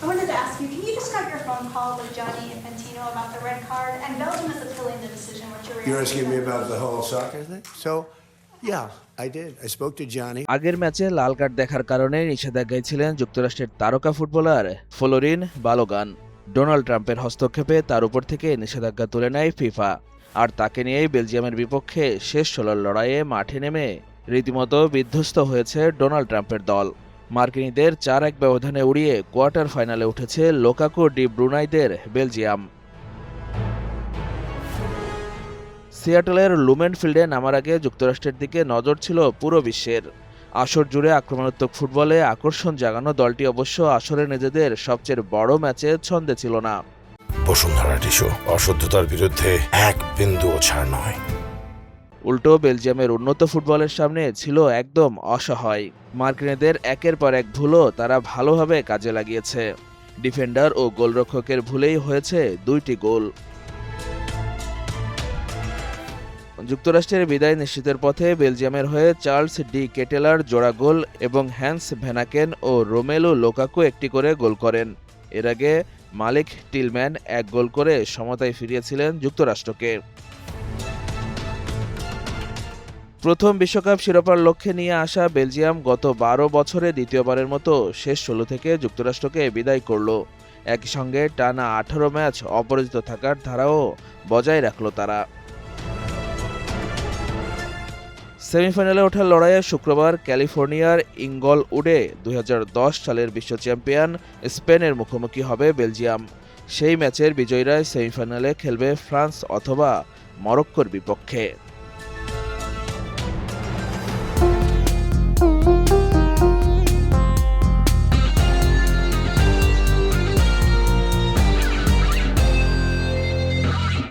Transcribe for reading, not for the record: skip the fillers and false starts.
I wanted to ask you, can you describe your phone call with Gianni Infantino about the red card? And Belgium is appealing the decision. What's your reaction? You're asking me about the whole soccer thing? So, yeah, I did. I spoke to Gianni. আগের ম্যাচে লাল card দেখার কারণে নিষেধাজ্ঞায় ছিলেন যুক্তরাষ্ট্রের তারকা footballer fluorine Balogun. Donald ট্রাম্পের হস্তক্ষেপে তার উপর থেকে নিষেধাজ্ঞা তুলে নেয় ফিফা। আর তাকে নিয়েই বেলজিয়ামের বিপক্ষে শেষ ১৬ লড়াইয়ে মাঠে নেমে রীতিমতো বিধ্বস্ত হয়েছে ডোনাল্ড ট্রাম্পের দল। মার্কিনীদের ৪-১ ব্যবধানে উড়িয়ে কোয়ার্টার ফাইনালে উঠেছে লুকাকু ডি ব্রুনাইদের বেলজিয়াম। সিয়াটলের লুমেন ফিল্ডে নামার আগে যুক্তরাষ্ট্রের দিকে নজর ছিল পুরো বিশ্বের। আসর জুড়ে আক্রমণাত্মক ফুটবলে আকর্ষণ জাগানো দলটি অবশ্য আসরে নিজেদের সবচেয়ে বড় ম্যাচে ছন্দে ছিল না। বসুন্ধরা টিস্যু, অশুদ্ধতার বিরুদ্ধে এক বিন্দুও ছাড় নয়। উল্টো বেলজিয়ামের উন্নত ফুটবলের সামনে ছিল একদম অসহায়। মার্কিনীদের একের পর এক ভুলও তারা ভালোভাবে কাজে লাগিয়েছে। ডিফেন্ডার ও গোলরক্ষকের ভুলেই হয়েছে ২টি গোল। যুক্তরাষ্ট্রের বিদায় নিশ্চিতের পথে বেলজিয়ামের হয়ে চার্লস ডি কেটেলার জোড়া গোল এবং হ্যান্স ভ্যানাকেন ও রোমেলু লুকাকু একটি করে গোল করেন। এর আগে মালিক টিলম্যান ১ গোল করে সমতায় ফিরিয়েছিলেন যুক্তরাষ্ট্রকে। প্রথম বিশ্বকাপ শিরোপার লক্ষ্যে নিয়ে আসা বেলজিয়াম গত ১২ বছরে দ্বিতীয়বারের মতো শেষ ১৬ থেকে যুক্তরাষ্ট্রকে বিদায় করল। একই সঙ্গে টানা ১৮ ম্যাচ অপরাজিত থাকার ধারাও বজায় রাখল তারা। সেমিফাইনালে ওঠার লড়াইয়ে শুক্রবার ক্যালিফোর্নিয়ার ইঙ্গলউডে ২০১০ সালের বিশ্ব চ্যাম্পিয়ন স্পেনের মুখোমুখি হবে বেলজিয়াম। সেই ম্যাচের বিজয়ীরা সেমিফাইনালে খেলবে ফ্রান্স অথবা মরক্কোর বিপক্ষে।